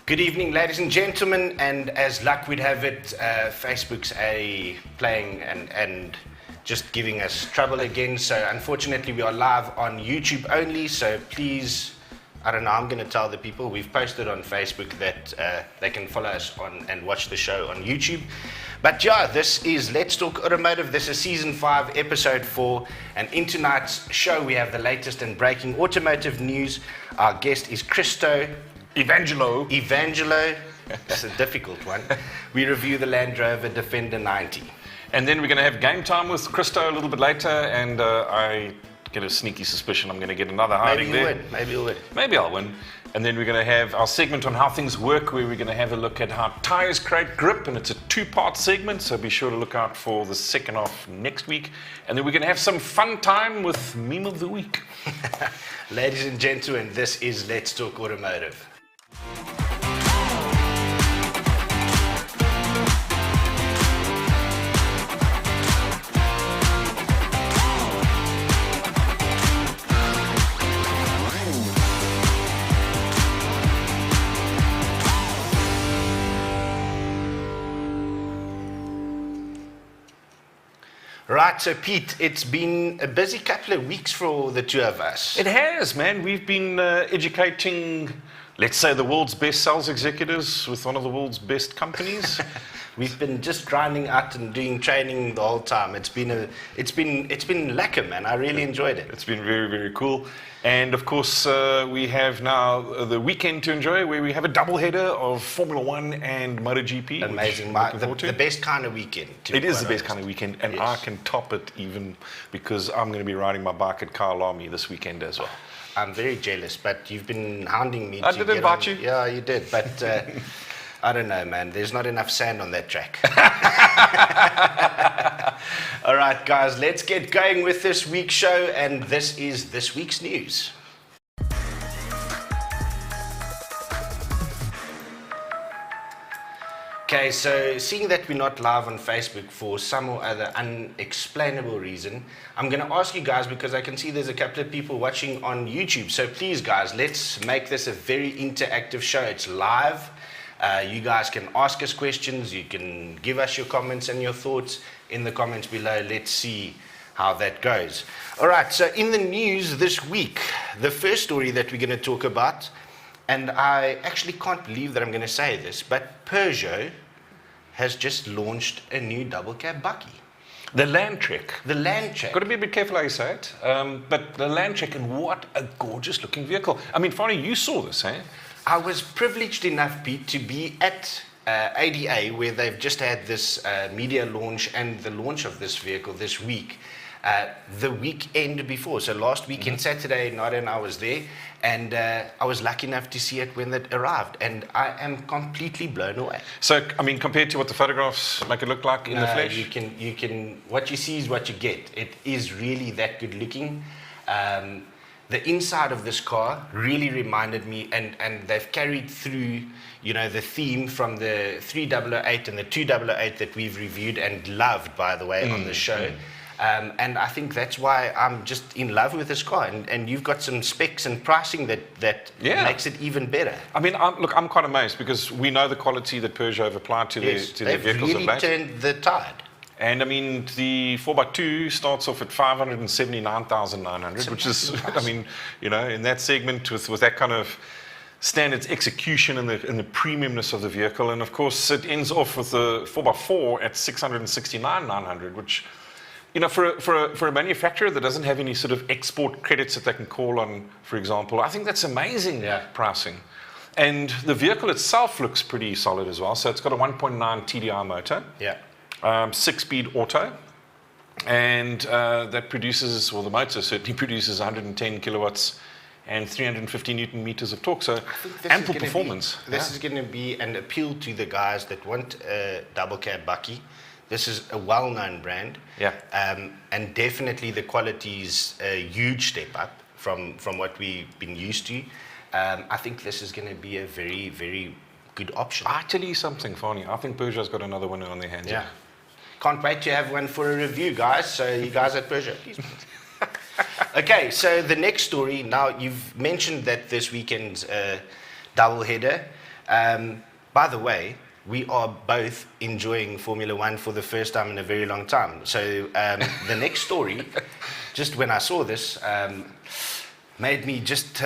Good evening, ladies and gentlemen, and as luck would have it, Facebook's playing and just giving us trouble again. So unfortunately, we are live on YouTube only. So please, I don't know, I'm going to tell the people we've posted on Facebook that they can follow us on and watch the show on YouTube. But yeah, this is Let's Talk Automotive. This is Season 5, Episode 4. And in tonight's show, we have the latest and breaking automotive news. Our guest is Christo Evnagelou. It's a difficult one. We review the Land Rover Defender 90. And then we're going to have game time with Christo a little bit later, and I get a sneaky suspicion I'm going to get another hiding there. Maybe you'll win. Maybe I'll win. And then we're going to have our segment on how things work, where we're going to have a look at how tires create grip, and it's a two-part segment, so be sure to look out for the second half next week. And then we're going to have some fun time with Meme of the Week. Ladies and gentlemen, this is Let's Talk Automotive. Right, so Pete, it's been a busy couple of weeks for the two of us. It has, man. We've been educating, let's say, the world's best sales executives with one of the world's best companies. We've been just grinding out and doing training the whole time. It's been lekker, man. I really enjoyed it. It's been very, very cool. And of course, we have now the weekend to enjoy, where we have a double header of Formula One and MotoGP. Amazing. The best kind of weekend. It is the best kind of weekend, and yes. I can top it even because I'm going to be riding my bike at Kyle Army this weekend as well. I'm very jealous, but you've been hounding me. I did invite you. Yeah, you did, but I don't know, man. There's not enough sand on that track. All right, guys, let's get going with this week's show, and this is this week's news. Okay, so seeing that we're not live on Facebook for some or other unexplainable reason, I'm going to ask you guys, because I can see there's a couple of people watching on YouTube. So please, guys, let's make this a very interactive show. It's live. You guys can ask us questions. You can give us your comments and your thoughts in the comments below. Let's see how that goes. All right, so in the news this week, the first story that we're going to talk about, and I actually can't believe that I'm going to say this, but Peugeot has just launched a new double cab bakkie. The Landtrek. The Landtrek. Got to be a bit careful how you say it. But the Landtrek, and what a gorgeous looking vehicle. I mean, Fanny, you saw this, eh? I was privileged enough, Pete, to be at ADA, where they've just had this media launch and the launch of this vehicle this week, the weekend before. So last weekend, Saturday night, and I was there, and I was lucky enough to see it when it arrived, and I am completely blown away. So, I mean, compared to what the photographs make it look like in the flesh? You can, what you see is what you get. It is really that good looking. The inside of this car really reminded me, and they've carried through, you know, the theme from the 3008 and the 2008 that we've reviewed and loved, by the way, on the show. And I think that's why I'm just in love with this car. And you've got some specs and pricing that makes it even better. I mean, I'm quite amazed, because we know the quality that Peugeot have applied to their vehicles of late. They've really turned the tide. And I mean, the 4x2 starts off at 579,900, which is, I mean, you know, in that segment with that kind of standards execution and the premiumness of the vehicle. And of course, it ends off with the 4x4 at 669,900, which, you know, for a manufacturer that doesn't have any sort of export credits that they can call on, for example, I think that's amazing pricing. And the vehicle itself looks pretty solid as well. So it's got a 1.9 TDI motor. Yeah. 6-speed auto, and that produces, well, the motor certainly produces 110 kilowatts and 350 newton meters of torque, so ample performance. This is going to be an appeal to the guys that want a double cab bakkie. This is a well-known brand, and definitely the quality is a huge step up from what we've been used to. I think this is going to be a very, very good option. I tell you something, Fanny, I think Peugeot's got another winner on their hands. Yeah. Can't wait to have one for a review, guys. So you guys at Peugeot, please. Okay, so the next story. Now, you've mentioned that this weekend's double header. By the way, we are both enjoying Formula One for the first time in a very long time. So the next story, just when I saw this, made me just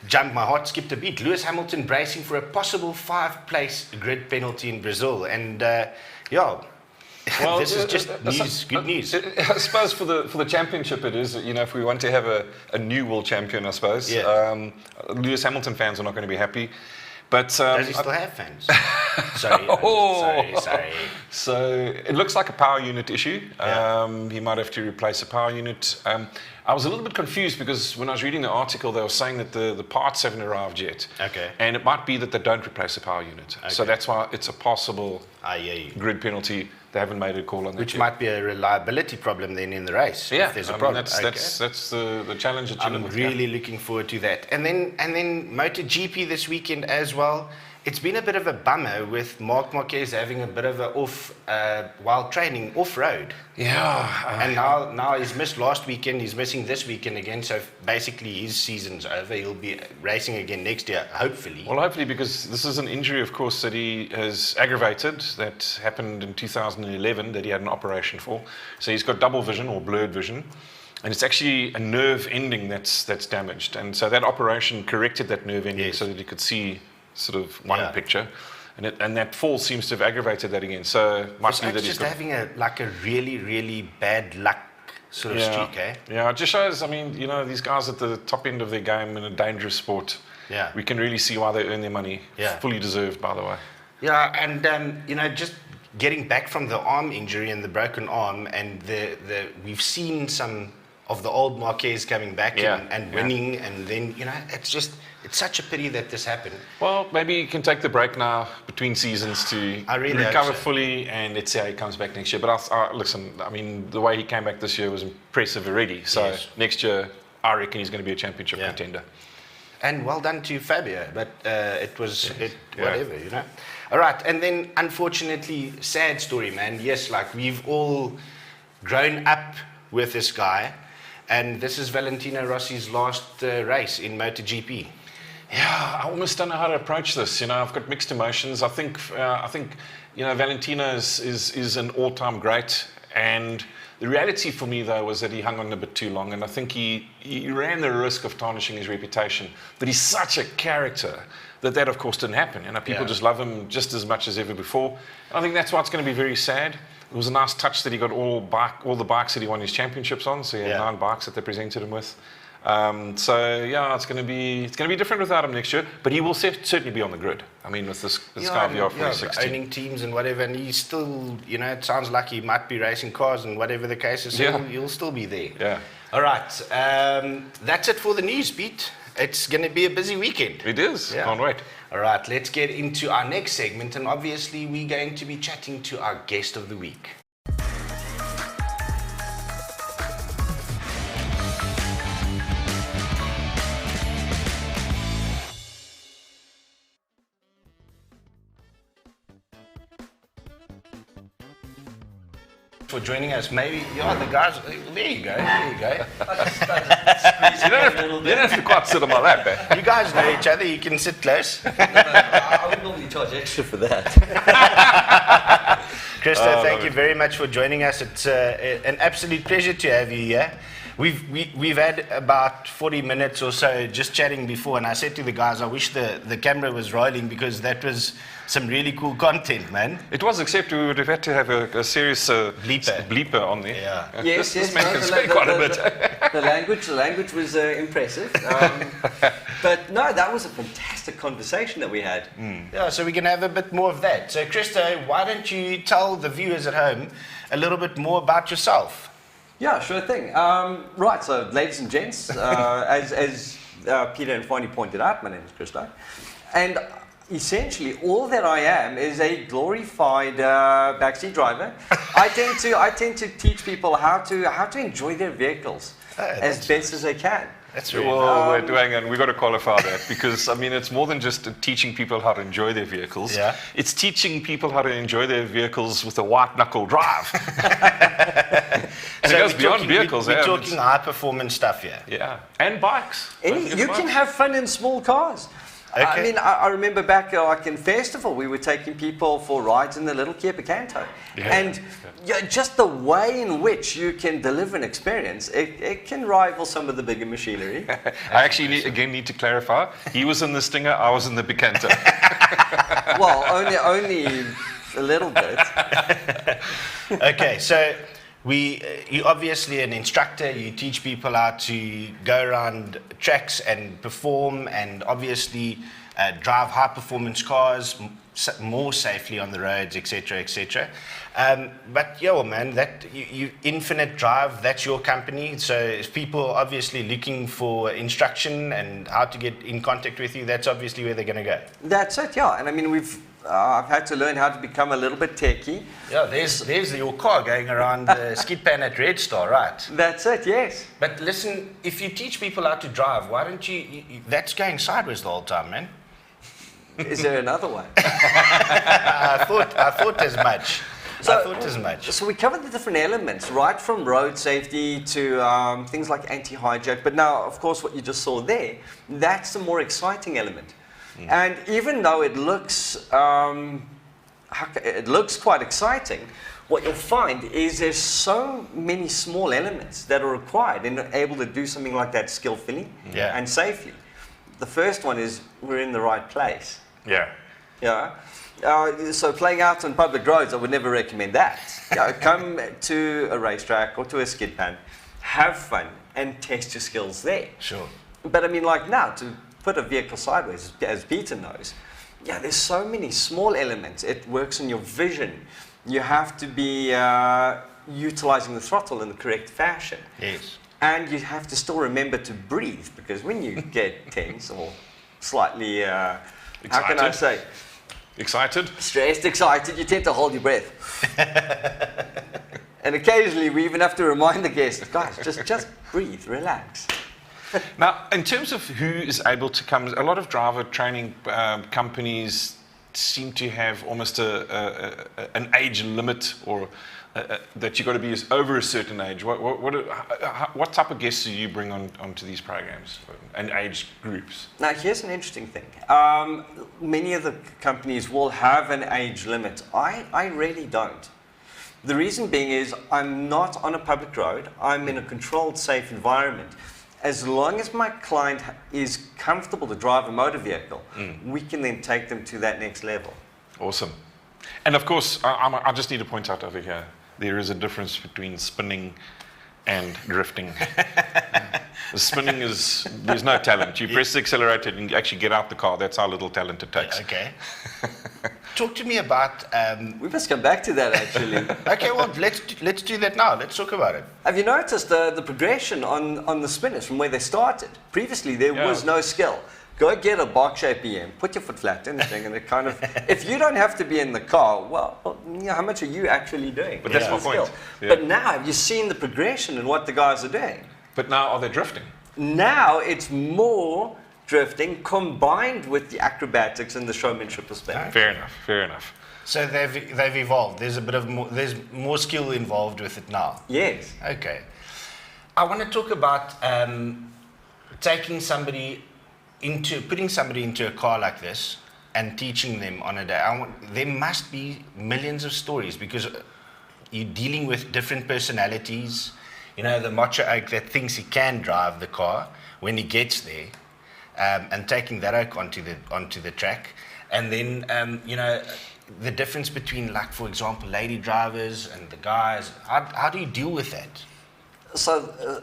jump. My heart skipped a beat. Lewis Hamilton bracing for a possible 5-place grid penalty in Brazil. And yeah, Well, this is just news, good news. I suppose for the championship it is, if we want to have a new world champion, I suppose. Yeah. Lewis Hamilton fans are not going to be happy. But does he still have fans? Sorry, sorry. So it looks like a power unit issue. Yeah. He might have to replace a power unit. I was a little bit confused because when I was reading the article, they were saying that the parts haven't arrived yet. Okay. And it might be that they don't replace the power unit. Okay. So that's why it's a possible grid penalty. They haven't made a call on that. Which yet. might be a reliability problem then in the race. Yeah, if there's a problem. That's the challenge that you're I'm really looking forward to that. And then MotoGP this weekend as well. It's been a bit of a bummer with Marc Marquez having a bit of a while training off-road. Yeah. And now he's missed last weekend, he's missing this weekend again, so basically his season's over. He'll be racing again next year, hopefully. Well, hopefully, because this is an injury, of course, that he has aggravated, that happened in 2011, that he had an operation for. So he's got double vision or blurred vision. And it's actually a nerve ending that's damaged. And so that operation corrected that nerve ending so that he could see sort of one picture. And that fall seems to have aggravated that again. So it might be that he's just having a really, really bad luck sort of streak, eh? Yeah, it just shows, these guys at the top end of their game in a dangerous sport, we can really see why they earn their money. Fully deserved, by the way. Yeah, and, just getting back from the arm injury and the broken arm, and we've seen some of the old Marquez coming back and winning, and then, it's such a pity that this happened. Well, maybe you can take the break now between seasons to recover fully, and let's see how he comes back next year. But listen, the way he came back this year was impressive already. So next year, I reckon he's going to be a championship contender. And well done to Fabio, but whatever. All right, and then unfortunately, sad story, man. Yes, we've all grown up with this guy, and this is Valentino Rossi's last race in MotoGP. Yeah, I almost don't know how to approach this. I've got mixed emotions. I think Valentino is an all-time great, and the reality for me though was that he hung on a bit too long, and I think he ran the risk of tarnishing his reputation. But he's such a character that of course didn't happen. People just love him just as much as ever before. And I think that's why it's going to be very sad. It was a nice touch that he got all the bikes that he won his championships on. So he had 9 bikes that they presented him with. It's going to be different without him next year. But he will certainly be on the grid. With this Sky VR 2016, owning teams and whatever, and he's still, it sounds like he might be racing cars and whatever the case is. So he'll still be there. Yeah. All right, that's it for the news beat. It's going to be a busy weekend. It is. Yeah. Can't wait. All right, let's get into our next segment, and obviously we're going to be chatting to our guest of the week. For joining us, maybe the guys. There you go. You don't have to quite sit on my lap. Eh? You guys know each other. You can sit close. I would normally charge extra for that. Christo, thank you very much for joining us. It's an absolute pleasure to have you here. We've had about 40 minutes or so just chatting before, and I said to the guys, I wish the camera was rolling because that was some really cool content, man. It was, except we would have had to have a serious bleeper on there. Yeah. Yes, this man can say quite a bit. The language was impressive. But no, that was a fantastic conversation that we had. Yeah, so we can have a bit more of that. So, Christo, why don't you tell the viewers at home a little bit more about yourself? Yeah, sure thing. Right, so ladies and gents, as Peter and Fanny pointed out, my name is Christo, and essentially all that I am is a glorified backseat driver. I tend to teach people how to enjoy their vehicles as best as they can. That's really hang on, we've got to qualify that because it's more than just teaching people how to enjoy their vehicles. Yeah. It's teaching people how to enjoy their vehicles with a white knuckle drive. And it goes beyond vehicles. We're talking high performance stuff here. Yeah, and bikes. You can have fun in small cars. Okay. I mean, I remember back like in festival, we were taking people for rides in the little Kia Picanto. And just the way in which you can deliver an experience, it can rival some of the bigger machinery. I actually need to clarify. He was in the Stinger, I was in the Picanto. Well, only a little bit. Okay, so you're obviously an instructor. You teach people how to go around tracks and perform, and obviously drive high-performance cars more safely on the roads, etc., etc. But yeah, man, that you Infinite Drive, that's your company. So if people are obviously looking for instruction and how to get in contact with you, that's obviously where they're going to go. That's it, yeah. And I mean, I've had to learn how to become a little bit techie. Yeah, there's your car going around the skid pan at Red Star, right? That's it, yes. But listen, if you teach people how to drive, why don't you that's going sideways the whole time, man. Is there another way? I thought as much. So we covered the different elements, right from road safety to things like anti-hijack. But now, of course, what you just saw there, that's the more exciting element. And even though it looks quite exciting, what you'll find is there's so many small elements that are required in able to do something like that skillfully and safely. The first one is we're in the right place. Yeah. Yeah. So playing out on public roads, I would never recommend that. Come to a racetrack or to a skid pan, have fun, and test your skills there. Sure. But I mean, like now, to put a vehicle sideways, as Peter knows, there's so many small elements. It works on your vision. You have to be utilizing the throttle in the correct fashion. Yes. And you have to still remember to breathe, because when you get tense or slightly, how can I say? Excited? Stressed, excited, you tend to hold your breath. And occasionally we even have to remind the guests, guys, just breathe, relax. Now, in terms of who is able to come, a lot of driver training companies seem to have almost an age limit, or that you've got to be over a certain age. What type of guests do you bring onto these programs and age groups? Now, here's an interesting thing. Many of the companies will have an age limit. I really don't. The reason being is I'm not on a public road. I'm in a controlled, safe environment. As long as my client is comfortable to drive a motor vehicle, we can then take them to that next level. Awesome. And of course, I just need to point out over here, there is a difference between spinning and drifting. The spinning there's no talent. You press the accelerator and you actually get out the car. That's how little talent it takes. Okay. Talk to me about... we must come back to that, actually. Okay, well, let's do that now. Let's talk about it. Have you noticed the progression on the spinners from where they started? Previously, there was no skill. Go get a box-shaped EM, put your foot flat in the thing, and it kind of... If you don't have to be in the car, well, how much are you actually doing? But that's my point. Yeah. But now, have you seen the progression in what the guys are doing? But now, are they drifting? Now, it's more drifting combined with the acrobatics and the showmanship of spinning. Fair enough, fair enough. So they've evolved. There's there's more skill involved with it now. Yes. Okay. I want to talk about putting somebody into a car like this and teaching them on a day. There must be millions of stories, because you're dealing with different personalities. You know, the macho oak that thinks he can drive the car when he gets there, and taking that oak onto the track, and then you know, the difference between, like, for example, lady drivers and the guys. How do you deal with that? So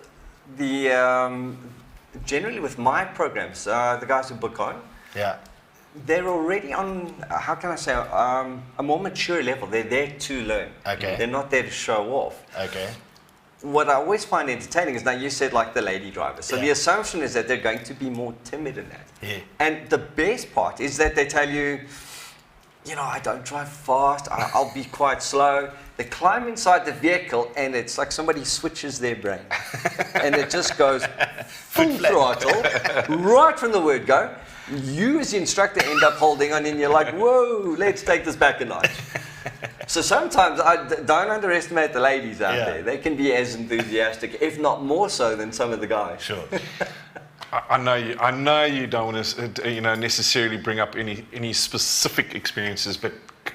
generally with my programs, the guys who book on, they're already on, how can I say, a more mature level. They're there to learn. Okay. They're not there to show off. Okay. What I always find entertaining is, now you said like the lady drivers. So the assumption is that they're going to be more timid in that. Yeah. And the best part is that they tell you, you know, I don't drive fast, I'll be quite slow. They climb inside the vehicle and it's like somebody switches their brain. And it just goes full throttle, right from the word go. You as the instructor end up holding on and you're like, whoa, let's take this back a notch. So sometimes don't underestimate the ladies out there. They can be as enthusiastic, if not more so, than some of the guys. Sure. I know you don't want to, necessarily bring up any specific experiences, but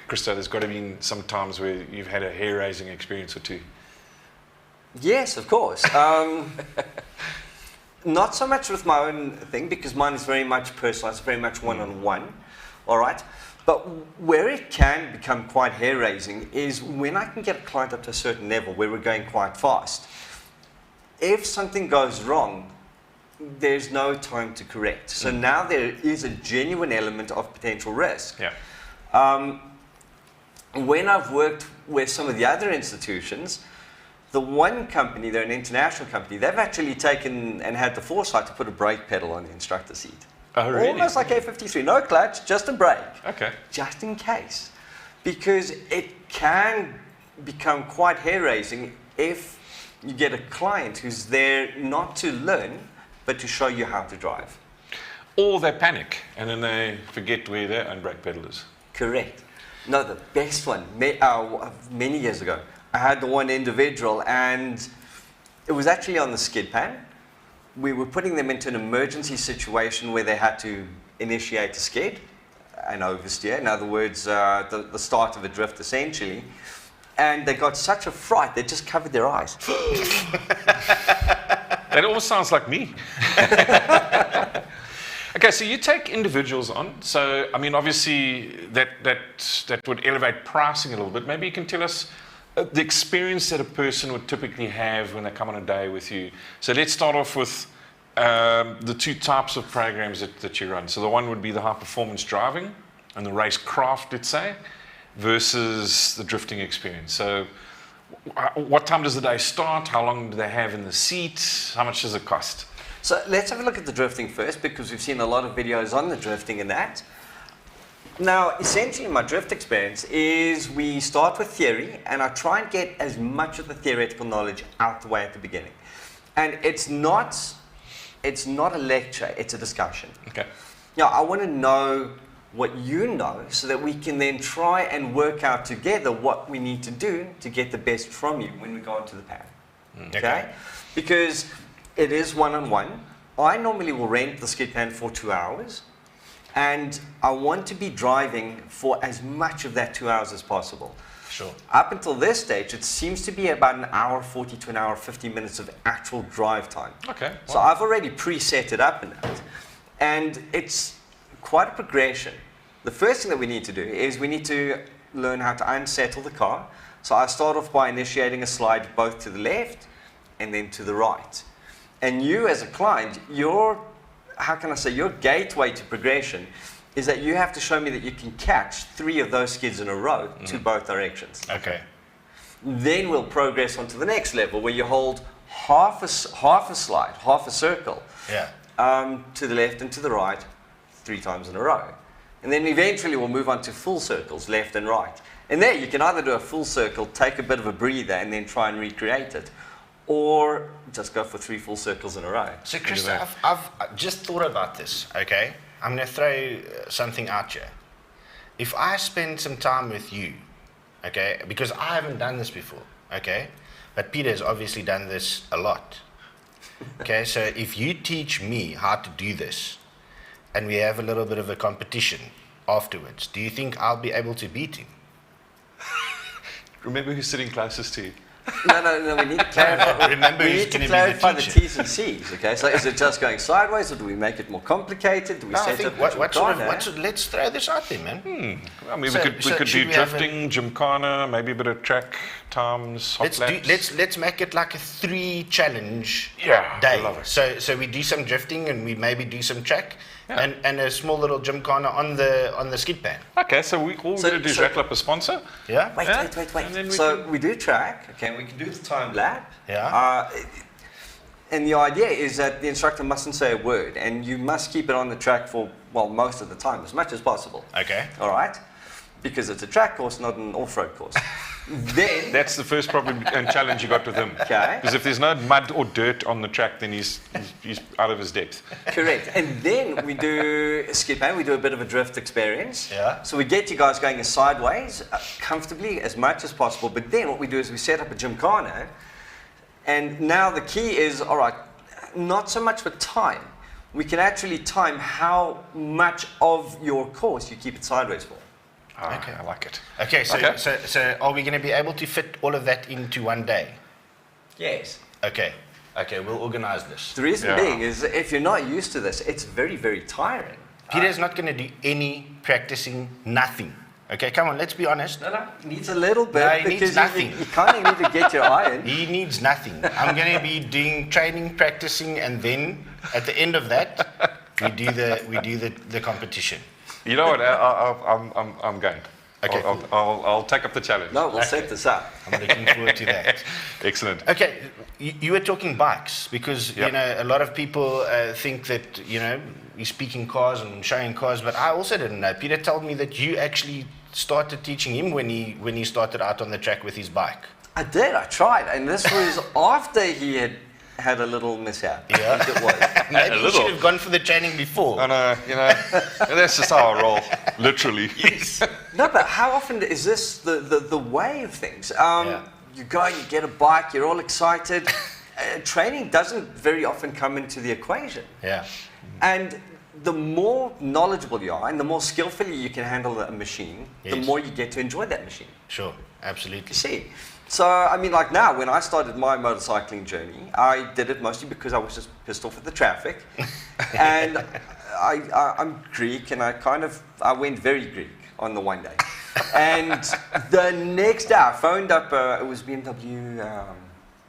Christo, there's got to be some times where you've had a hair-raising experience or two. Yes, of course. Not so much with my own thing, because mine is very much personalized, very much one-on-one, all right? But where it can become quite hair-raising is when I can get a client up to a certain level where we're going quite fast. If something goes wrong, there's no time to correct. So now there is a genuine element of potential risk. Yeah. When I've worked with some of the other institutions, the one company, they're an international company, they've actually taken and had the foresight to put a brake pedal on the instructor seat. Oh, really? Almost like A53, no clutch, just a brake. Okay. Just in case. Because it can become quite hair-raising if you get a client who's there not to learn, but to show you how to drive. Or they panic, and then they forget where their own brake pedal is. Correct. No, the best one, many years ago, I had the one individual, and it was actually on the skid pan. We were putting them into an emergency situation where they had to initiate a skid, an oversteer, in other words, the start of a drift essentially. And they got such a fright, they just covered their eyes. That almost sounds like me. Okay, so you take individuals on. So, I mean, obviously that would elevate pricing a little bit. Maybe you can tell us the experience that a person would typically have when they come on a day with you. So let's start off with the two types of programs that you run. So the one would be the high performance driving and the race craft, let's say, versus the drifting experience. So what time does the day start? How long do they have in the seat? How much does it cost? So let's have a look at the drifting first, because we've seen a lot of videos on the drifting and that. Now, essentially my drift experience is we start with theory, and I try and get as much of the theoretical knowledge out the way at the beginning. And it's not a lecture, it's a discussion. Okay. Now, I want to know what you know so that we can then try and work out together what we need to do to get the best from you when we go onto the pan. Okay? Because it is one-on-one. I normally will rent the skid pan for 2 hours, and I want to be driving for as much of that 2 hours as possible. Sure. Up until this stage, it seems to be about an hour 40 to an hour 50 minutes of actual drive time. Okay. So I've already preset it up in that. And it's quite a progression. The first thing that we need to do is we need to learn how to unsettle the car. So I start off by initiating a slide both to the left and then to the right. And you as a client, your gateway to progression is that you have to show me that you can catch 3 of those skids in a row to both directions. Okay. Then we'll progress on to the next level where you hold half a slide, half a circle, to the left and to the right 3 times in a row. And then eventually we'll move on to full circles, left and right. And there you can either do a full circle, take a bit of a breather, and then try and recreate it, or just go for 3 full circles in a row. So, Christo, I've just thought about this, okay? I'm going to throw something out here. If I spend some time with you, okay, because I haven't done this before, okay, but Peter's obviously done this a lot, okay, so if you teach me how to do this, and we have a little bit of a competition afterwards, do you think I'll be able to beat him? Remember who's sitting closest to you. No, we need to clarify. Remember, we who's need to gonna be the clarify the teacher. T's and C's, okay? So is it just going sideways, or do we make it more complicated? Do we No, I set think up let's throw this out there, man. I mean, So- we could so do should we have drifting, gymkhana, maybe a bit of track times, hot laps. Let's make it like a 3 challenge Yeah, day. I love it. So we do some drifting and we maybe do some track Yeah. and a small little gymkhana on the skid pan. Okay, so we're going to do Jacques Lap a sponsor. Yeah. Wait. And then we So we do track, okay, we can do the time lap. Yeah. And the idea is that the instructor mustn't say a word, and you must keep it on the track for, well, most of the time, as much as possible. Okay. All right? Because it's a track course, not an off-road course. Then, That's the first problem and challenge you got with him. Okay. Because if there's no mud or dirt on the track, then he's out of his depth. correct. And then we do skid pan, we do a bit of a drift experience. Yeah. So we get you guys going sideways, comfortably, as much as possible. But then what we do is we set up a gymkhana. And now the key is, all right, not so much for time. we can actually time how much of your course you keep it sideways for. Okay, I like it. Okay, so are we going to be able to fit all of that into one day? Yes. Okay, we'll organize this. The reason being is if you're not used to this, it's very, very tiring. Peter's not going to do any practicing, nothing. Okay, come on, let's be honest. No, he needs a little bit No, he because needs nothing. you kind of need to get your iron. He needs nothing. I'm going to be doing training, practicing, and then at the end of that, we do the competition. You know what? I'm going. Okay, I'll take up the challenge. No, we'll set this up. I'm looking forward to that. Excellent. Okay, you were talking bikes because you know a lot of people think that you're speaking cars and showing cars, but I also didn't know. Peter told me that you actually started teaching him when he started out on the track with his bike. I did. I tried, and this was after he had a little mishap. Yeah. I think it was. Maybe you should have gone for the training before. I know, that's just how I roll, literally. Yes. No, but how often is this the way of things? You go, you get a bike, you're all excited. Training doesn't very often come into the equation. Yeah. And the more knowledgeable you are and the more skillfully you can handle a machine, the Yes. more you get to enjoy that machine. Sure, absolutely. You see? So, I mean, like now, when I started my motorcycling journey, I did it mostly because I was just pissed off at the traffic. And I'm Greek, and I went very Greek on the one day. And the next day, I phoned up, it was BMW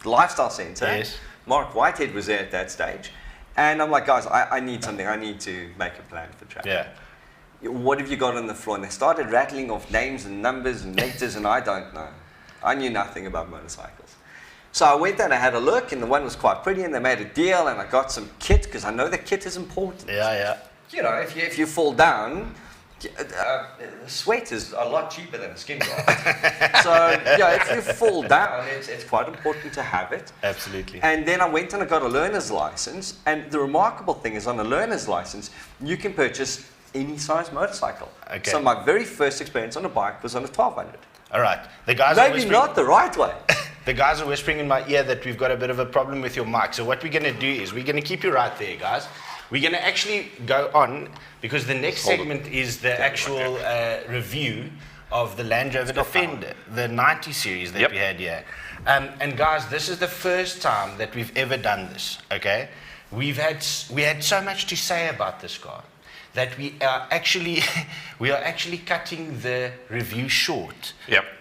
Lifestyle Center. Yes. Mark Whitehead was there at that stage. And I'm like, guys, I need something. I need to make a plan for traffic. Yeah. What have you got on the floor? And they started rattling off names and numbers and letters, and I don't know. I knew nothing about motorcycles. So I went there and I had a look, and the one was quite pretty, and they made a deal, and I got some kit, because I know the kit is important. Yeah. You know, if you fall down, sweat is a lot cheaper than a skin graft. So, if you fall down, it's quite important to have it. Absolutely. And then I went and I got a learner's license, and the remarkable thing is on a learner's license, you can purchase any size motorcycle. Okay. So my very first experience on a bike was on a 1200. All right. The guys are Maybe whispering, not the right way. the guys are whispering in my ear that we've got a bit of a problem with your mic. So what we're going to do is we're going to keep you right there, guys. We're going to actually go on because the next segment is the actual review of the Land Rover Defender, the 90 series that we had here. And guys, this is the first time that we've ever done this, okay? We had so much to say about this car that we are actually cutting the review short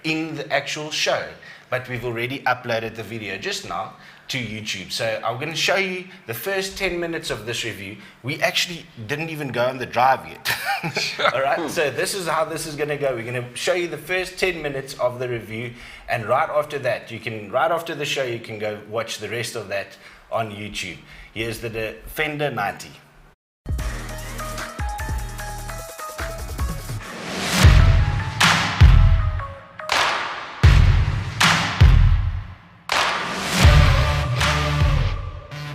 in the actual show. But we've already uploaded the video just now to YouTube. So I'm going to show you the first 10 minutes of this review. We actually didn't even go on the drive yet. All right, so this is how this is going to go. We're going to show you the first 10 minutes of the review, and right after that, right after the show, you can go watch the rest of that on YouTube. Here's the Defender 90.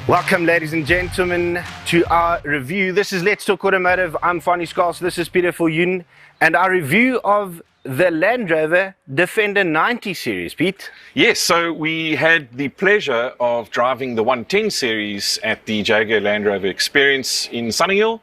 Welcome, ladies and gentlemen, to our review. This is Let's Talk Automotive. I'm Fanny Skals. This is Peter Viljoen, and our review of the Land Rover Defender 90 series. Pete? Yes, so we had the pleasure of driving the 110 series at the Jaguar Land Rover Experience in Sunninghill,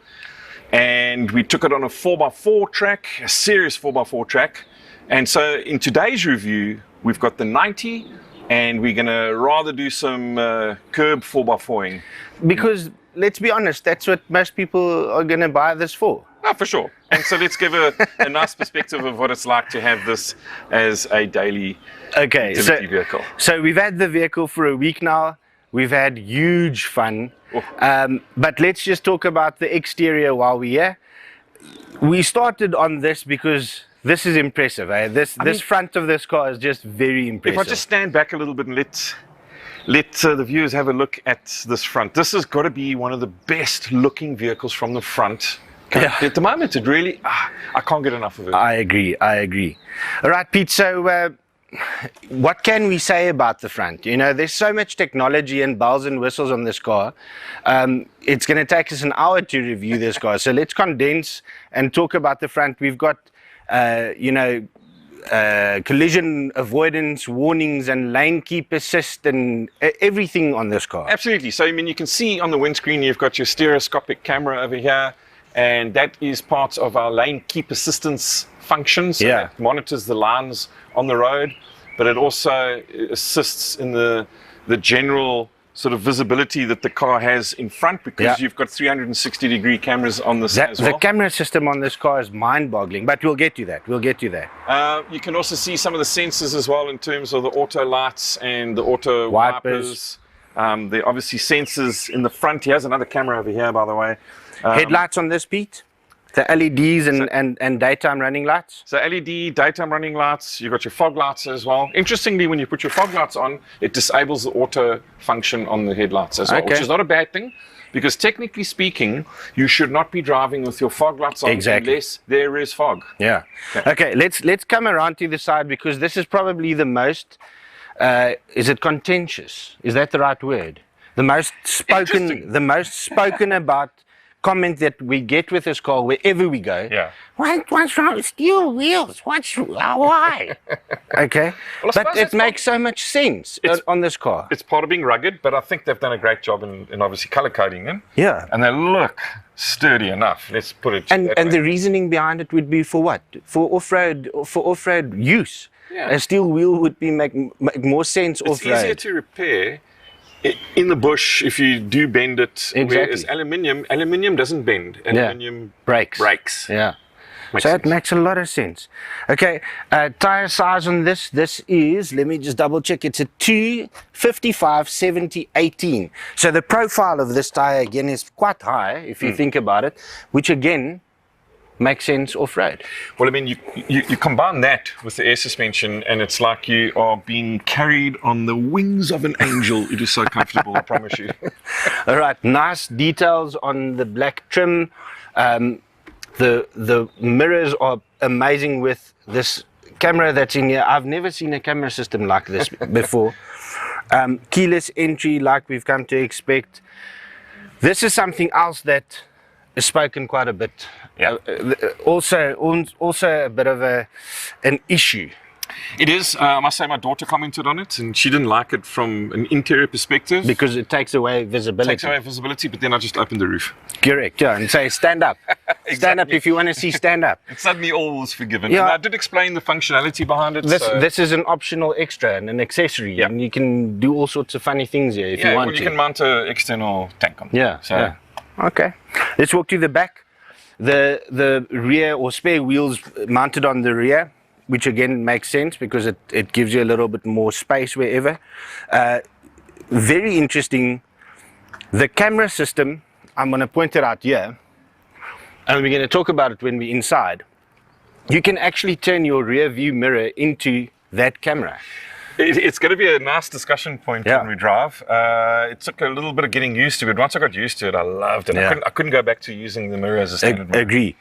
and we took it on a 4x4 track, a serious 4x4 track. And so in today's review, we've got the 90, and we're going to rather do some curb 4x4ing. Because, let's be honest, that's what most people are going to buy this for. Oh, for sure. And so let's give a nice perspective of what it's like to have this as a daily activity vehicle. So we've had the vehicle for a week now. We've had huge fun. But let's just talk about the exterior while we're here. We started on this because this is impressive. This front of this car is just very impressive. If I just stand back a little bit and let the viewers have a look at this front. This has got to be one of the best looking vehicles from the front. Yeah. At the moment, it really, I can't get enough of it. I agree. All right, Pete, so what can we say about the front? You know, there's so much technology and bells and whistles on this car. It's going to take us an hour to review this car. So let's condense and talk about the front. We've got, collision avoidance warnings and lane keep assist and everything on this car. Absolutely. So, I mean, you can see on the windscreen, you've got your stereoscopic camera over here, and that is part of our lane keep assistance function. So Yeah. it monitors the lines on the road, but it also assists in the general sort of visibility that the car has in front, because Yeah. you've got 360-degree cameras on this as well. The camera system on this car is mind-boggling, but we'll get to that. You can also see some of the sensors as well in terms of the auto lights and the auto Wipers. wipers. There are obviously sensors in the front. He has another camera over here, by the way. Headlights on this, Pete? The LEDs and daytime running lights? So LED, daytime running lights, you've got your fog lights as well. Interestingly, when you put your fog lights on, it disables the auto function on the headlights as well, Okay. which is not a bad thing, because technically speaking, you should not be driving with your fog lights on unless there is fog. Yeah. Okay, let's come around to the side, because this is probably the most, is it contentious? Is that the right word? The most spoken about comment that we get with this car wherever we go. Yeah. What's wrong with steel wheels? Why? Okay. Well, I but suppose it that's makes so much sense on this car. It's part of being rugged, but I think they've done a great job in obviously color coding them. Yeah. And they look sturdy enough. Let's put it that And way. the reasoning behind it would be for what? For off-road use. Yeah. A steel wheel would make more sense It's off-road. easier to repair in the bush if you do bend it. Exactly. Whereas aluminium doesn't bend. Aluminium Breaks. Yeah. Makes So sense. it makes a lot of sense. Okay, tire size on this is, let me just double check, it's a 255 70 18. So the profile of this tire again is quite high if you think about it, which again makes sense off-road. Well, I mean, you combine that with the air suspension, and it's like you are being carried on the wings of an angel. It is so comfortable, I promise you. All right, nice details on the black trim. The mirrors are amazing with this camera that's in here. I've never seen a camera system like this before. Keyless entry, like we've come to expect. This is something else that is spoken quite a bit. Yeah. Also a bit of an issue. It is. I must say, my daughter commented on it, and she didn't like it from an interior perspective. Because it takes away visibility. Takes away visibility, but then I just opened the roof. Correct, yeah, and say stand up. Stand up if you want to see stand up. And suddenly all was forgiven. Yeah. And I did explain the functionality behind it. This is an optional extra and an accessory, and you can do all sorts of funny things here if you want well, to. you can mount an external tank on. Yeah. So yeah. Okay. Let's walk to the back. The rear or spare wheels mounted on the rear, which again makes sense because it gives you a little bit more space wherever. Very interesting. The camera system, I'm going to point it out here, and we're going to talk about it when we're inside. You can actually turn your rear view mirror into that camera. It's going to be a nice discussion point Yeah. when we drive. It took a little bit of getting used to it. Once I got used to it, I loved it. Yeah. I couldn't go back to using the mirror as a standard one. Agree.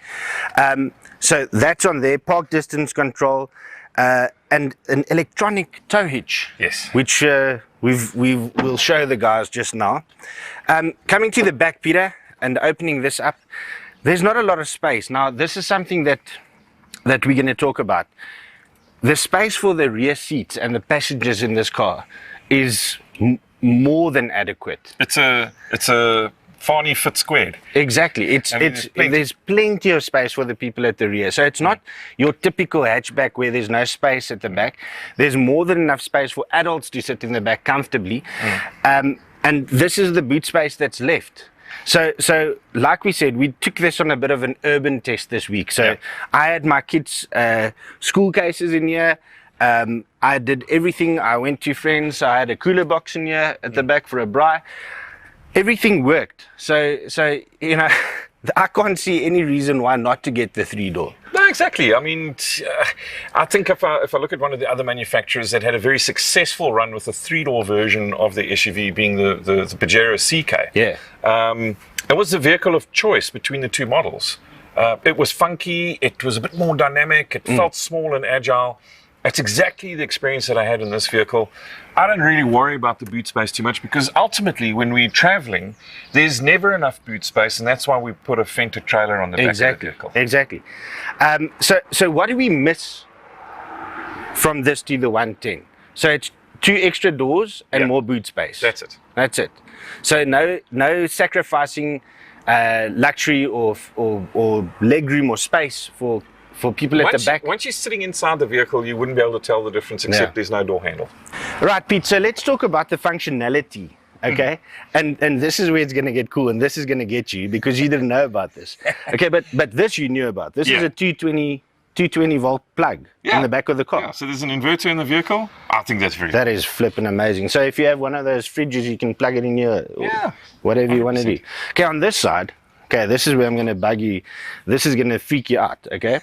So that's on there, park distance control, and an electronic tow hitch. Yes. Which we'll show the guys just now. Coming to the back, Peter, and opening this up, there's not a lot of space. Now, this is something that we're going to talk about. The space for the rear seats and the passengers in this car is more than adequate. It's a Farney fit squared. Exactly. I mean, There's plenty of space for the people at the rear. So it's not your typical hatchback where there's no space at the back. There's more than enough space for adults to sit in the back comfortably. And this is the boot space that's left. So like we said, we took this on a bit of an urban test this week. So I had my kids' school cases in here. I did everything. I went to friends. I had a cooler box in here at the back for a braai. Everything worked. So you know, I can't see any reason why not to get the 3-door. No, exactly. I mean, I think if I look at one of the other manufacturers that had a very successful run with the 3-door version of the SUV, being the Pajero CK. Yeah. It was the vehicle of choice between the two models. It was funky. It was a bit more dynamic. It felt small and agile. That's exactly the experience that I had in this vehicle. I don't really worry about the boot space too much because ultimately when we're traveling, there's never enough boot space, and that's why we put a Fender trailer on the back of the vehicle. Exactly. So what do we miss from this to the 110. So it's 2 extra doors and Yeah. more boot space. That's it. That's it. So no sacrificing luxury or legroom or space for people at the back. Once you're sitting inside the vehicle, you wouldn't be able to tell the difference except there's no door handle. Right, Pete, so let's talk about the functionality, okay? And this is where it's going to get cool, and this is going to get you because you didn't know about this. Okay, but this you knew about. This is a 220 volt plug in the back of the car. Yeah, so there's an inverter in the vehicle. I think that's very That is flipping amazing. So if you have one of those fridges, you can plug it in here, or whatever you want to do. Okay, on this side, okay, this is where I'm going to bug you. This is going to freak you out, okay?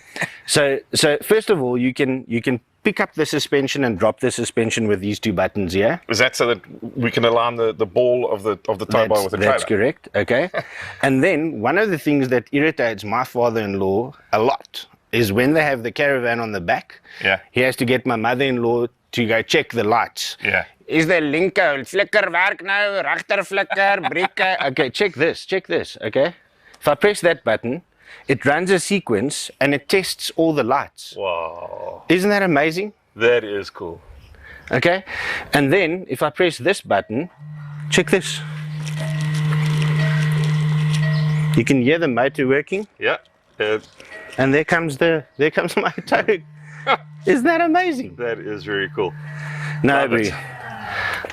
So first of all, you can pick up the suspension and drop the suspension with these 2 buttons here. Is that so that we can align the ball of the tow bar with the trailer? That's correct, okay? And then one of the things that irritates my father-in-law a lot is when they have the caravan on the back, he has to get my mother-in-law to go check the lights. Yeah. Is the linker flikker werk nou, regter flikker, breker? Okay, check this, okay? If I press that button, it runs a sequence and it tests all the lights. Wow. Isn't that amazing? That is cool. Okay, and then if I press this button, check this. You can hear the motor working. Yeah. And there comes my tow. Isn't that amazing? That is very cool. No, Brie.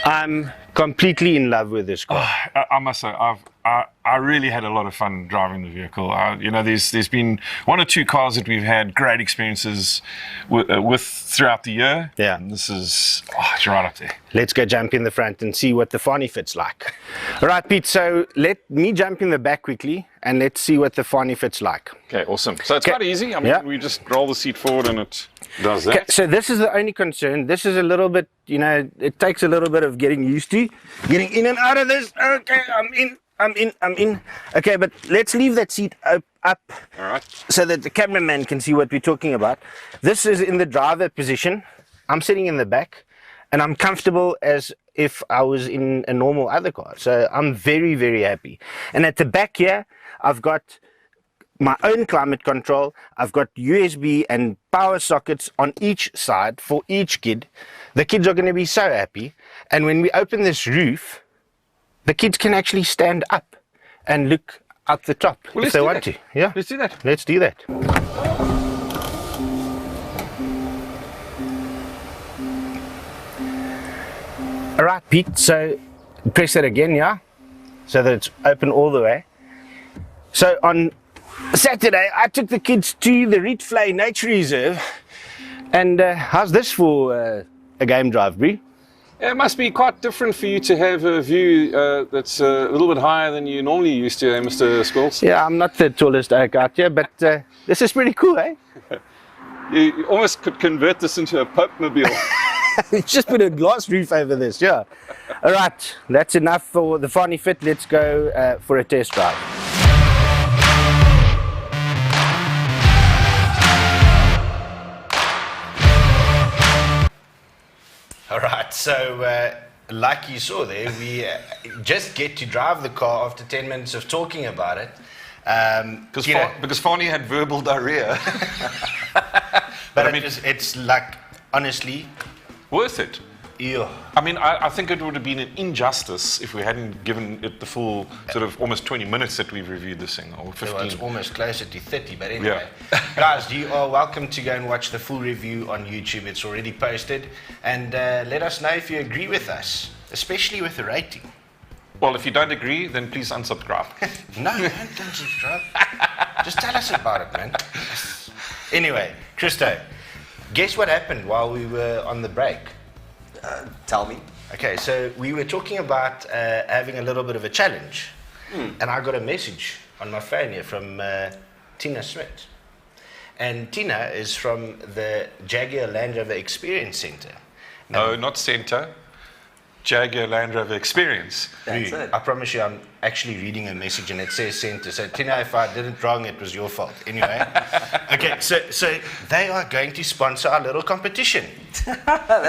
I'm completely in love with this car. I must say, I really had a lot of fun driving the vehicle. There's been 1 or 2 cars that we've had great experiences with throughout the year. Yeah. And this is it's right up there. Let's go jump in the front and see what the Fani fit's like. All right, Pete, so let me jump in the back quickly and let's see what the Fani fit's like. Okay, awesome. So it's quite easy. I mean, we just roll the seat forward and it does that. Okay, so this is the only concern. This is a little bit, it takes a little bit of getting used to. Getting in and out of this. Okay, I'm in. Okay, but let's leave that seat up All right. so that the cameraman can see what we're talking about. This is in the driver position. I'm sitting in the back and I'm comfortable as if I was in a normal other car. So I'm very, very happy. And at the back here, I've got my own climate control. I've got USB and power sockets on each side for each kid. The kids are going to be so happy. And when we open this roof, the kids can actually stand up and look out the top if they want to. Yeah, Let's do that. let's do that. All right, Pete, so press that again, yeah? So that it's open all the way. So on Saturday, I took the kids to the Rietvlei Nature Reserve. And how's this for a game drive, Brie? It must be quite different for you to have a view that's a little bit higher than you normally used to, Mr. Scholes. Yeah, I'm not the tallest oak out here, but this is pretty cool, eh? You almost could convert this into a Pope-mobile. Just put a glass roof over this, yeah. All right, that's enough for the Fani fit. Let's go for a test drive. All right, so like you saw there, we just get to drive the car after 10 minutes of talking about it. Because Fani had verbal diarrhea. But I mean, it's like, honestly, worth it. ew. I mean, I think it would have been an injustice if we hadn't given it the full sort of almost 20 minutes that we've reviewed this thing, or 15. Well, it's almost closer to 30, but anyway. Guys, you are welcome to go and watch the full review on YouTube. It's already posted. And let us know if you agree with us, especially with the rating. Well, if you don't agree, then please unsubscribe. No, don't subscribe. Just tell us about it, man. Anyway, Christo, guess what happened while we were on the break? Tell me. Okay, so we were talking about having a little bit of a challenge. And I got a message on my phone here from Tina Smith. And Tina is from the Jaguar Land Rover Experience Center. No, not Centre. Jaguar Land Rover Experience. That's it. I promise you, I'm actually reading a message and it says center. So, Tina, if I did it wrong, it was your fault. Anyway. Okay, so they are going to sponsor our little competition. That's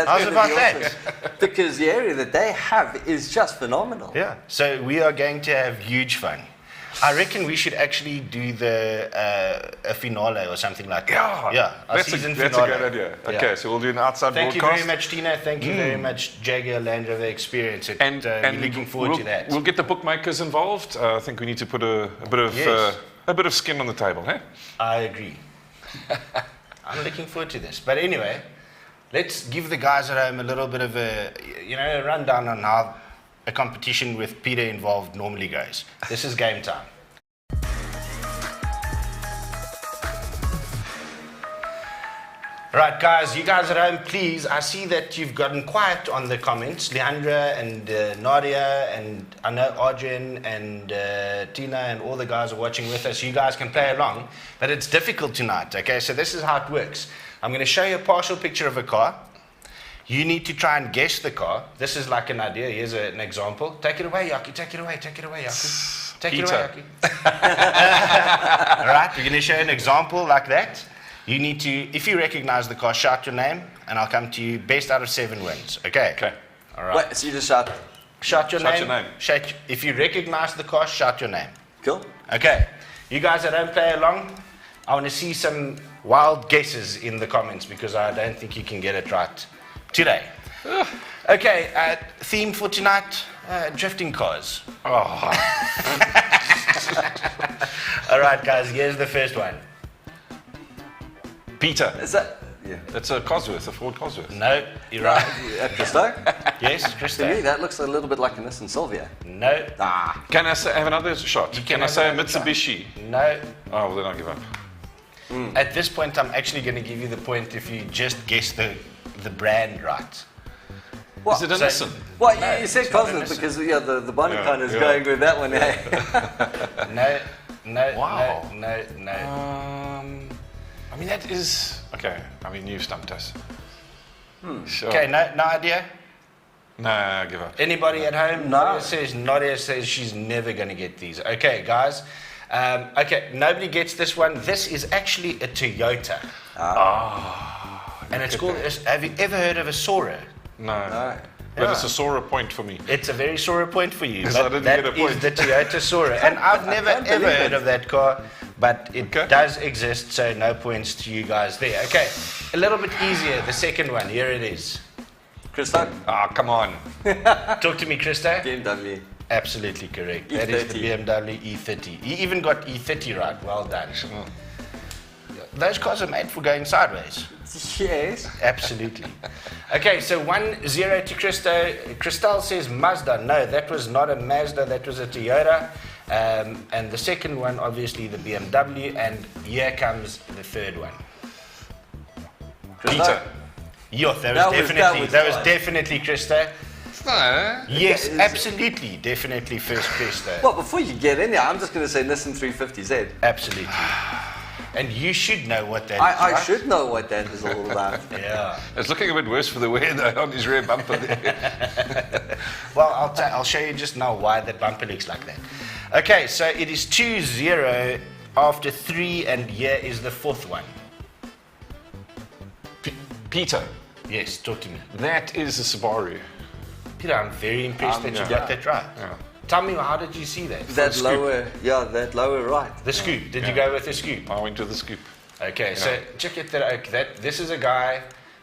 How's gonna about be that? awesome. Because the area that they have is just phenomenal. Yeah. So, we are going to have huge fun. I reckon we should actually do a finale or something like that. Yeah, our that's season a finale. good idea. Okay, so we'll do an outside Thank you broadcast. very much, Tina. Thank you very much, Jaguar Land Rover Experience. And we're looking forward we'll, to that. We'll get the bookmakers involved. I think we need to put a bit of skin on the table, hey? I agree. I'm looking forward to this. But anyway, let's give the guys at home a little bit of a rundown on how a competition with Peter involved normally goes. This is game time. Right, guys, you guys at home, please, I see that you've gotten quiet on the comments. Leandra and Nadia and I know Arjun and Tina and all the guys are watching with us. You guys can play along, but it's difficult tonight, okay? So this is how it works. I'm going to show you a partial picture of a car. You need to try and guess the car. This is like an idea. Here's an example. Take it away, Yaki. Take it away, Yaki. Take it away, Yaki. All right, we're going to show an example like that. You need to, if you recognize the car, shout your name, and I'll come to you. Best out of 7 wins. Okay? Okay. All right. Wait, so you just shout. Shout your name. Your name. If you recognize the car, shout your name. Cool. Okay. You guys that don't play along, I want to see some wild guesses in the comments because I don't think you can get it right today. Okay, theme for tonight, drifting cars. Oh, All right, guys, here's the first one. Peter. Is that? Yeah. It's a Cosworth, a Ford Cosworth. No, you're right. Christo? Yes, To me, Christo. that looks a little bit like a Nissan Silvia. No, Ah. Can I have another shot? You Can can I have say a another try. Mitsubishi? no. Oh, well, then I'll give up. At this point, I'm actually going to give you the point if you just guess the brand right. What? Is it a So- Nissan? Well, No, you said it's not a Cosworth Nissan. because the bonnet Yeah, kind is yeah. going with that one. Hey? No, Wow. no. I mean, that is... Okay, I mean, you've stumped us. Sure. Okay, no idea? No, I give up. Anybody at home? No. Nadia says she's never going to get these. Okay, guys. Okay, nobody gets this one. This is actually a Toyota. And it's called, have you ever heard of a Sora? No. No. But it's a Sora point for me. It's a very Sora point for you. Yes, I But didn't that get a is point. the Toyota Sora. And I've never can't ever believe heard it. of that car, but it Okay. does exist, so no points to you guys there. Okay, a little bit easier. The second one, here it is. Christo? Ah, come on. Talk to me, Christo. BMW. Absolutely correct. That is the E30. BMW E30. He even got E30 right. Well done. Those cars are made for going sideways. Yes. Absolutely. Okay, so 1-0 to Christo. Cristal says Mazda. No, that was not a Mazda, that was a Toyota. And the second one, obviously, the BMW. And here comes the third one. Christo? Peter. Yo, that was right. definitely Christo. No. Yes, is- absolutely, definitely first Christo. Well, before you get in there, I'm just going to say Nissan 350Z. Absolutely. And you should know what that is. I right? should know what that is all about. Yeah. It's looking a bit worse for the wear though on his rear bumper there. Well, I'll show you just now why that bumper looks like that. Okay, so it is 2-0 after 3, and here is the fourth one. Peter, Yes, talk to me. that is a Subaru. Peter, I'm very impressed that you yeah. got that right. Yeah. Tell me, how did you see that? That Scoop. that lower right. The scoop. Did you Yeah. go with the scoop? I went to the scoop. Okay, so check it that. This is a guy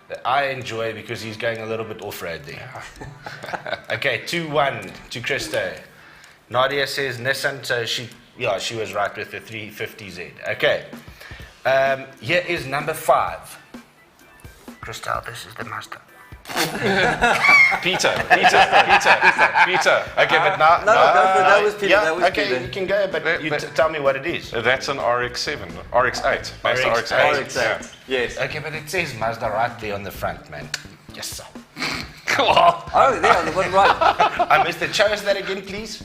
that I enjoy because he's going a little bit off-road there. Okay, 2-1 to Christo. Nadia says Nissan, so she was right with the 350Z. Okay, here is number 5. Christo, this is the Mazda. Peter. Okay, but now... No, go for it. That was Peter, Yeah, that was okay, Peter. you can go, but you tell me what it is. That's an RX-7, RX-8. Mazda RX-8. RX-8. Yes. Okay, but it says Mazda right there on the front, man. Yes, sir. Come on. Oh, there on the one right. I missed it. Show us that again, please.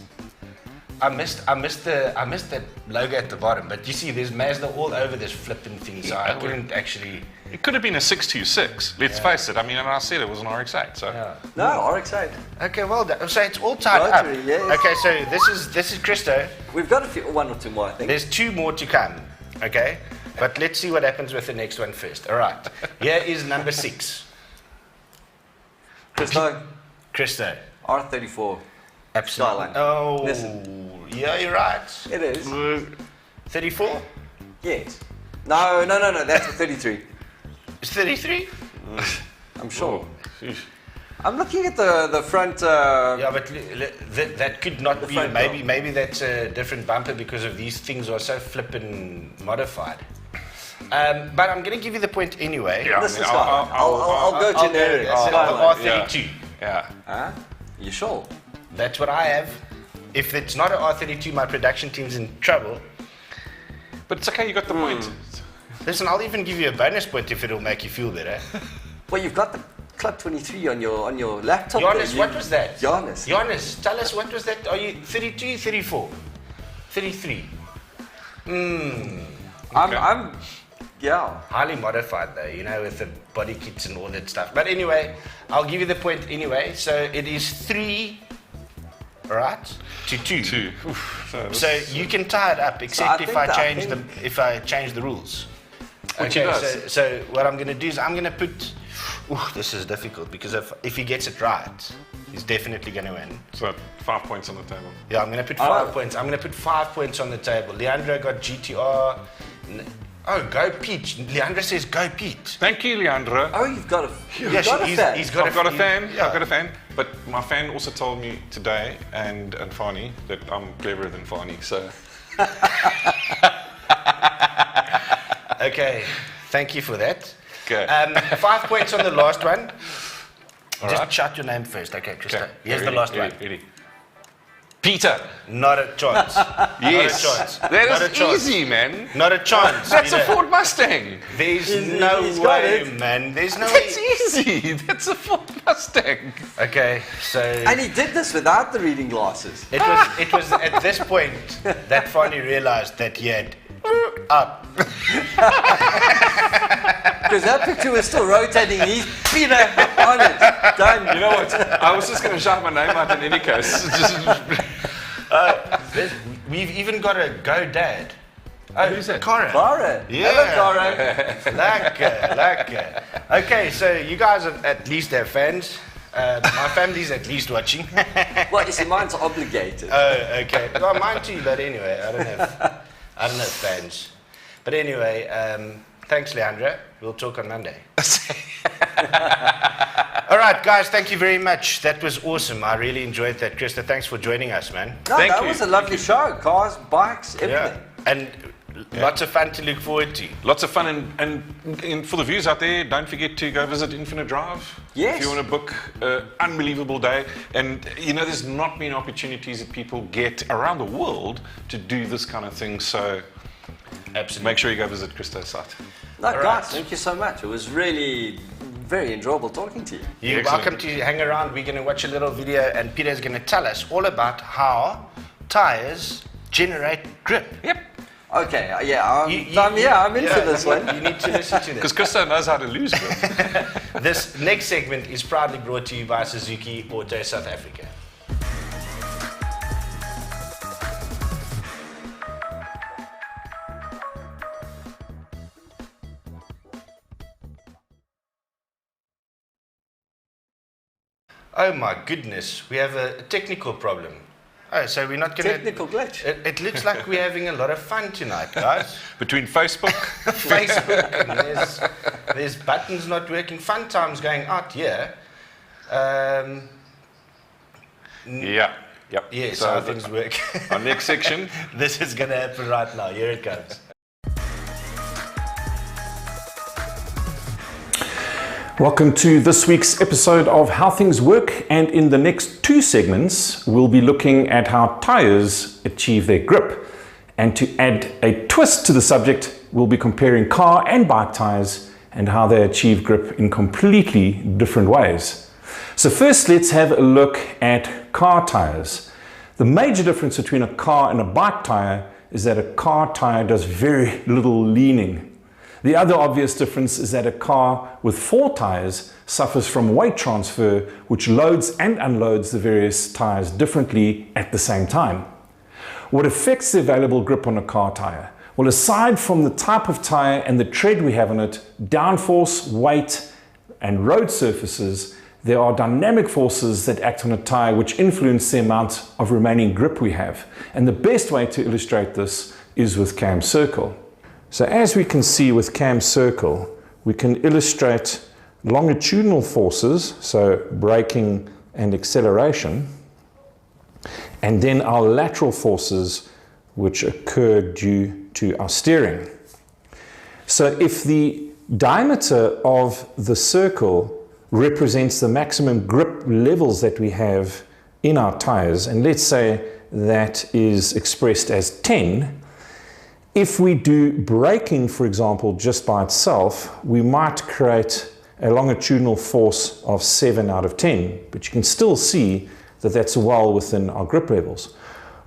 I missed that logo at the bottom. But you see, there's Mazda all over this flipping thing, so I couldn't actually. It could have been a 626. Let's face it. I mean, and I said it was an RX-8. So Yeah. No, RX-8. Okay, well done. So it's all tied Rotary, up. yes. Okay, so this is Christo. We've got one or two more, I think. There's 2 more to come. Okay, but let's see what happens with the next one first. All right. Here is number 6. Christo, Christo. R34. Absolutely. Skyline. Oh, Listen. Yeah, you're right. It is. 34? Yes. No, that's a 33. It's 33? I'm sure. Sheesh. I'm looking at the front. Yeah, but that could not be. front Maybe that's a different bumper because of these things are so flippin' modified. But I'm going to give you the point anyway. Yeah, Listen, Scott, I'll go generic. It's It's the fine. R32. Yeah. Huh? You sure? That's what I have. If it's not an R32, my production team's in trouble. But it's okay, you got the point. Listen, I'll even give you a bonus point if it'll make you feel better. Well, you've got the Club 23 on your laptop. Giannis, there. what was that? Giannis, tell us, what was that? Are you 32, 34? 33. I'm yeah. Highly modified though, you know, with the body kits and all that stuff. But anyway, I'll give you the point anyway. So it is 3, right, to 2. 2. Oof, So you can tie it up, except if I change the rules. Which he does. So what I'm going to do is I'm going to put. This is difficult because if he gets it right, he's definitely going to win. So 5 points on the table. Yeah, I'm going to put 5 points. I'm going to put 5 points on the table. Leandro got GTR. Oh, go Pete. Leandro says go Pete. Thank you, Leandro. Oh, you've got a fan. He's got I've got a fan. Yeah. I've got a fan. But my fan also told me today, and Fani, that I'm cleverer than Fani. So Okay, thank you for that. Okay. 5 points on the last one. All Just right. shout your name first. Okay, Christo. Okay. Here's the Ready, last ready, one. ready. Peter. Not a chance. Yes. Not a chance. That Not a is chance. easy, man. Not a chance. That's a Peter. Ford Mustang. There's He's no got way, it. man. There's no That's way. easy. That's a Ford Mustang. Okay, so And he did this without the reading glasses. it was at this point that Fonny realized that he had up. Because that picture was still rotating. He's Peter on it. Done. You know what? I was just going to shout my name out in any case. We've even got a Go Dad. Oh, Who's that? Cora. Cora. Yeah. Hello, Cora. Like. Okay, so you guys at least have fans. My family's at least watching. Well, you see, mine's obligated. Oh, okay. Well, mine too, but anyway, I don't have fans. But anyway, thanks, Leandro. We'll talk on Monday. All right, guys, thank you very much. That was awesome. I really enjoyed that. Krista, thanks for joining us, man. No, Thank that you. was a lovely show. Cars, bikes, everything. And lots of fun to look forward to. Lots of fun, and for the viewers out there, don't forget to go visit Infinite Drive. Yes. If you want to book an unbelievable day. And, you know, there's not many opportunities that people get around the world to do this kind of thing. So Absolutely. make sure you go visit Christo's site. No, All guys, right. thank you so much. It was really very enjoyable talking to you. You're Excellent. welcome to hang around. We're going to watch a little video, and Peter's going to tell us all about how tires generate grip. Yep. Okay, yeah, I'm into this one. You need to listen to Because this. Christo knows how to lose grip. This next segment is proudly brought to you by Suzuki Auto South Africa. Oh my goodness, we have a technical problem. Oh, so we're not going to... Technical glitch. It looks like we're having a lot of fun tonight, guys. Between Facebook, Facebook, and there's buttons not working. Fun times going out here. yeah. Yep. Yes, So how things work. our next section. This is going to happen right now. Here it comes. Welcome to this week's episode of How Things Work, and in the next 2 segments we'll be looking at how tires achieve their grip, and to add a twist to the subject we'll be comparing car and bike tires and how they achieve grip in completely different ways. So first, let's have a look at car tires. The major difference between a car and a bike tire is that a car tire does very little leaning. The other obvious difference is that a car with 4 tires suffers from weight transfer, which loads and unloads the various tires differently at the same time. What affects the available grip on a car tire? Well, aside from the type of tire and the tread we have on it, downforce, weight, and road surfaces, there are dynamic forces that act on a tire which influence the amount of remaining grip we have. And the best way to illustrate this is with cam circle. So as we can see with cam circle, we can illustrate longitudinal forces, so braking and acceleration, and then our lateral forces which occur due to our steering. So if the diameter of the circle represents the maximum grip levels that we have in our tires, and let's say that is expressed as 10, if we do braking, for example, just by itself, we might create a longitudinal force of 7 out of 10, but you can still see that that's well within our grip levels.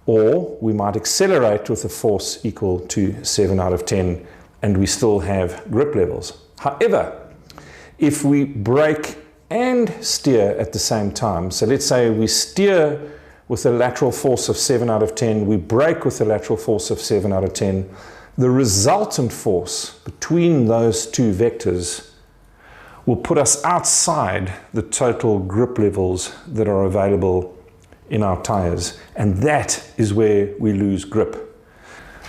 Or we might accelerate with a force equal to 7 out of 10, and we still have grip levels. However, if we brake and steer at the same time, so let's say we steer with a lateral force of 7 out of 10, we brake with a lateral force of 7 out of 10, the resultant force between those two vectors will put us outside the total grip levels that are available in our tires, and that is where we lose grip.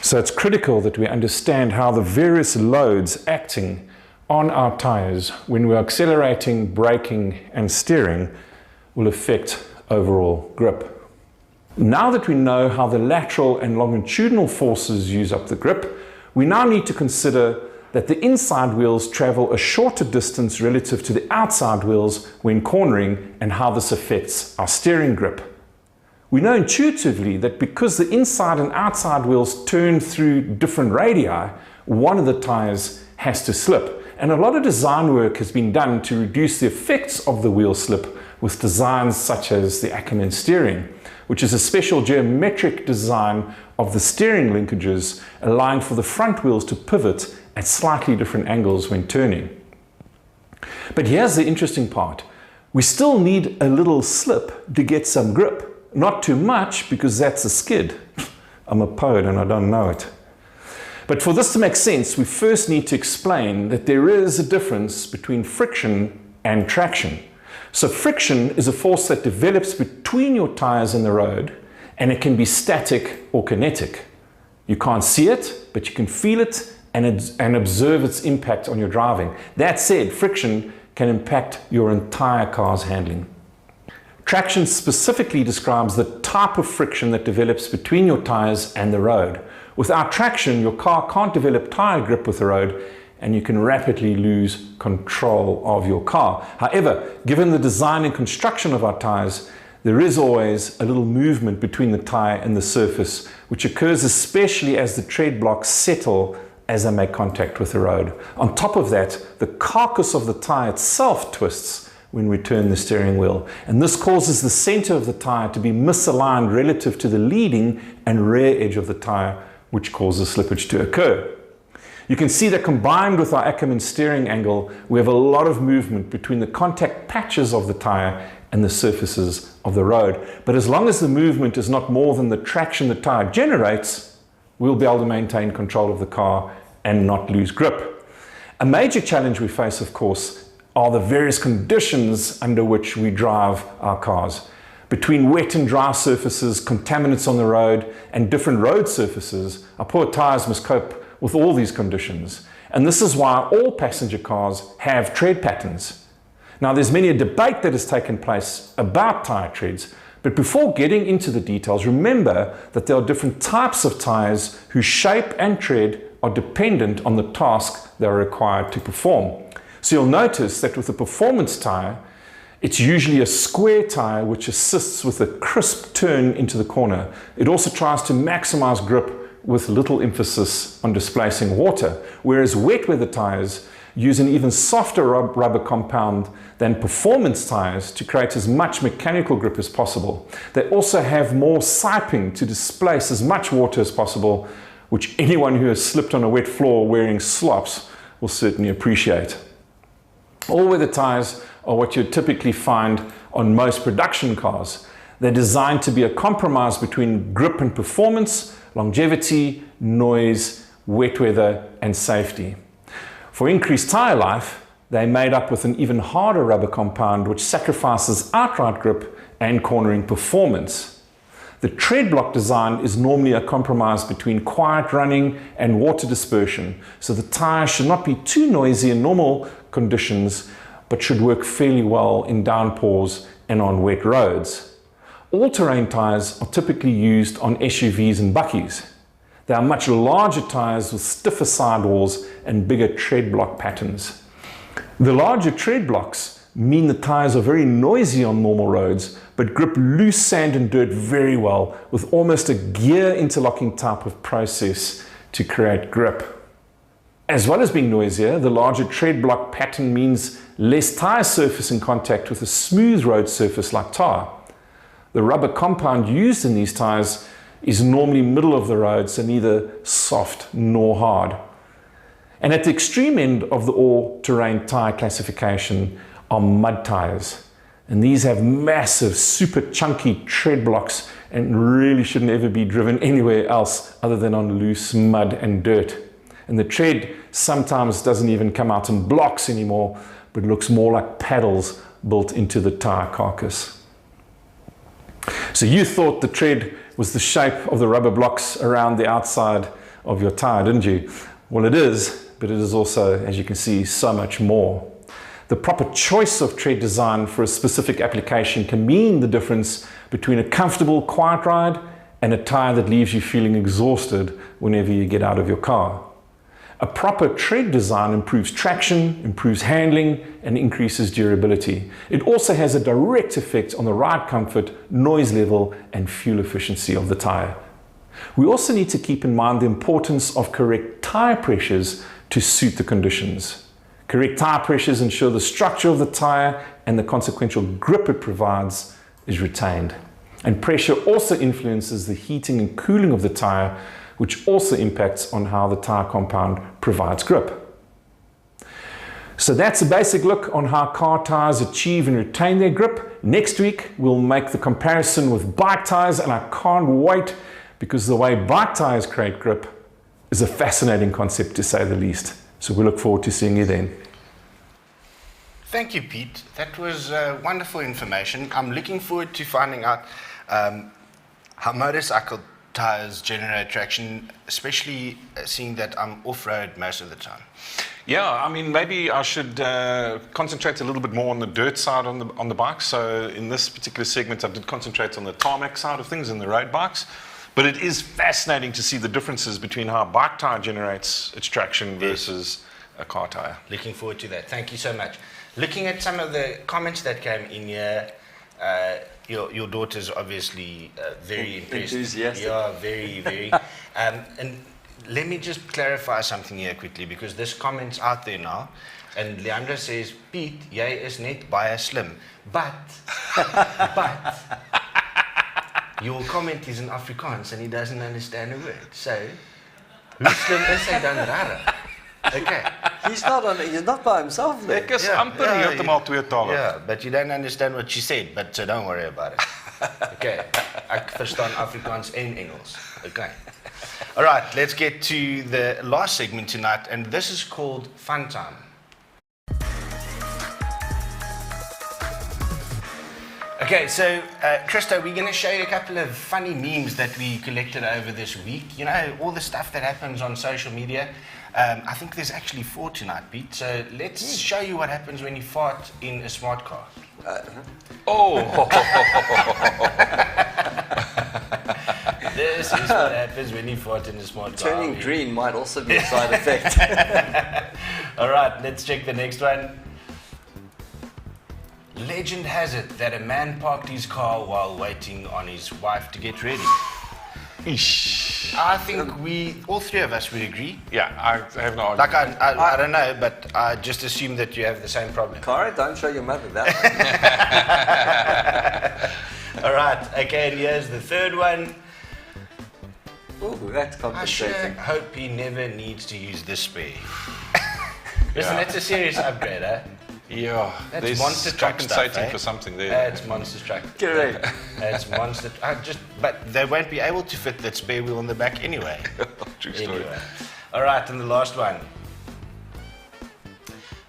So it's critical that we understand how the various loads acting on our tires when we're accelerating, braking and steering will affect overall grip. Now that we know how the lateral and longitudinal forces use up the grip, we now need to consider that the inside wheels travel a shorter distance relative to the outside wheels when cornering, and how this affects our steering grip. We know intuitively that because the inside and outside wheels turn through different radii, one of the tires has to slip. And a lot of design work has been done to reduce the effects of the wheel slip with designs such as the Ackerman steering, which is a special geometric design of the steering linkages, allowing for the front wheels to pivot at slightly different angles when turning. But here's the interesting part. We still need a little slip to get some grip. Not too much, because that's a skid. I'm a poet and I don't know it. But for this to make sense, we first need to explain that there is a difference between friction and traction. So friction is a force that develops between your tires and the road, and it can be static or kinetic. You can't see it, but you can feel it and observe its impact on your driving. That said, friction can impact your entire car's handling. Traction specifically describes the type of friction that develops between your tires and the road. Without traction, your car can't develop tire grip with the road, and you can rapidly lose control of your car. However, given the design and construction of our tires, there is always a little movement between the tire and the surface, which occurs especially as the tread blocks settle as they make contact with the road. On top of that, the carcass of the tire itself twists when we turn the steering wheel, and this causes the center of the tire to be misaligned relative to the leading and rear edge of the tire, which causes slippage to occur. You can see that combined with our Ackerman steering angle, we have a lot of movement between the contact patches of the tire and the surfaces of the road. But as long as the movement is not more than the traction the tire generates, we'll be able to maintain control of the car and not lose grip. A major challenge we face, of course, are the various conditions under which we drive our cars. Between wet and dry surfaces, contaminants on the road, and different road surfaces, our poor tires must cope with all these conditions. And this is why all passenger cars have tread patterns. Now, there's many a debate that has taken place about tire treads, but before getting into the details, remember that there are different types of tires whose shape and tread are dependent on the task they are required to perform. So you'll notice that with a performance tire, it's usually a square tire which assists with a crisp turn into the corner. It also tries to maximize grip with little emphasis on displacing water, whereas wet weather tires use an even softer rubber compound than performance tires to create as much mechanical grip as possible. They also have more siping to displace as much water as possible, which anyone who has slipped on a wet floor wearing slops will certainly appreciate. All-weather tires are what you typically find on most production cars. They're designed to be a compromise between grip and performance, longevity, noise, wet weather, and safety. For increased tire life, They're made up with an even harder rubber compound which sacrifices outright grip and cornering performance. The tread block design is normally a compromise between quiet running and water dispersion, so the tyre should not be too noisy in normal conditions, but should work fairly well in downpours and on wet roads. All-terrain tyres are typically used on SUVs and buckies. They are much larger tyres with stiffer sidewalls and bigger tread block patterns. The larger tread blocks mean the tyres are very noisy on normal roads, but grip loose sand and dirt very well with almost a gear interlocking type of process to create grip. As well as being noisier, the larger tread block pattern means less tyre surface in contact with a smooth road surface like tar. The rubber compound used in these tyres is normally middle of the road, so neither soft nor hard. And at the extreme end of the all-terrain tyre classification are mud tyres. And these have massive, super chunky tread blocks and really shouldn't ever be driven anywhere else other than on loose mud and dirt. And the tread sometimes doesn't even come out in blocks anymore, but looks more like paddles built into the tyre carcass. So you thought the tread was the shape of the rubber blocks around the outside of your tyre, didn't you? Well, it is, but it is also, as you can see, so much more. The proper choice of tread design for a specific application can mean the difference between a comfortable, quiet ride and a tyre that leaves you feeling exhausted whenever you get out of your car. A proper tread design improves traction, improves handling, and increases durability. It also has a direct effect on the ride comfort, noise level, and fuel efficiency of the tyre. We also need to keep in mind the importance of correct tyre pressures to suit the conditions. Correct tyre pressures ensure the structure of the tyre and the consequential grip it provides is retained. And pressure also influences the heating and cooling of the tyre, which also impacts on how the tyre compound provides grip. So that's a basic look on how car tyres achieve and retain their grip. Next week, we'll make the comparison with bike tyres, and I can't wait because the way bike tyres create grip is a fascinating concept to say the least. So we look forward to seeing you then. Thank you, Pete. That was wonderful information. I'm looking forward to finding out how motorcycle tires generate traction, especially seeing that I'm off-road most of the time. Yeah, I mean, maybe I should concentrate a little bit more on the dirt side on the bikes. So in this particular segment, I did concentrate on the tarmac side of things and the road bikes. But it is fascinating to see the differences between how a bike tire generates its traction versus a car tire. Looking forward to that. Thank you so much. Looking at some of the comments that came in here, your daughter's obviously very impressed. Enthusiastic. Yeah, very, very. And let me just clarify something here quickly, because this comment's out there now. And Leandra says, Piet, jy is net baie slim. But, your comment is in Afrikaans and he doesn't understand a word. So, hoe slim is hy dan rara? Okay. He's not by himself there. Ek is amper heeltemal tweetalig. Yeah, but you don't understand what she said, but so don't worry about it. Okay, ek verstaan Afrikaans en Engels. Okay. All right, let's get to the last segment tonight, and this is called Fun Time. Okay, so Christo, we're going to show you a couple of funny memes that we collected over this week. You know, all the stuff that happens on social media. I think there's actually 4 tonight, Pete. So let's show you what happens when you fart in a smart car. This is what happens when you fart in a smart car. Turning green might also be a side effect. All right, let's check the next one. Legend has it that a man parked his car while waiting on his wife to get ready. Eesh. I think all 3 of us would agree. Yeah, I have no argument. Like, I don't know, but I just assume that you have the same problem. Cara, don't show your mother that one. All right, okay, and here's the third one. Oh, that's I sure compensating. hope he never needs to use this spare. Listen, that's a serious upgrade, huh? Yeah, That's there's monster truck compensating stuff, eh? for something there. That's monster truck. Correct. That's monster. But they won't be able to fit that spare wheel on the back anyway. True story. Anyway. All right, and the last one.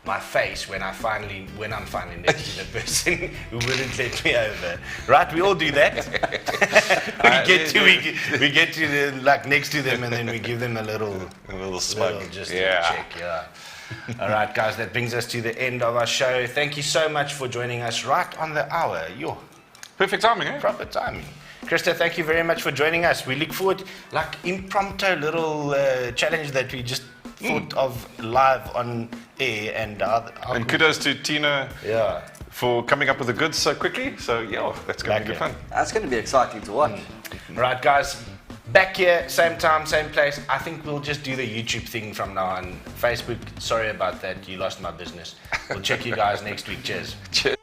my face when I'm finally next to the person who wouldn't let me over. Right? We all do that. we get to the, like next to them, and then we give them a little smug. just Yeah. check. Yeah. All right, guys. That brings us to the end of our show. Thank you so much for joining us right on the hour. Perfect timing, eh? Proper timing. Christo, thank you very much for joining us. We look forward, like impromptu little challenge that we just thought of live on air, and kudos to Tina for coming up with the goods so quickly. So yeah, that's going to be good fun. That's going to be exciting to watch. Right, guys. Back here, same time, same place. I think we'll just do the YouTube thing from now on. Facebook, sorry about that. You lost my business. We'll check you guys next week. Cheers. Cheers.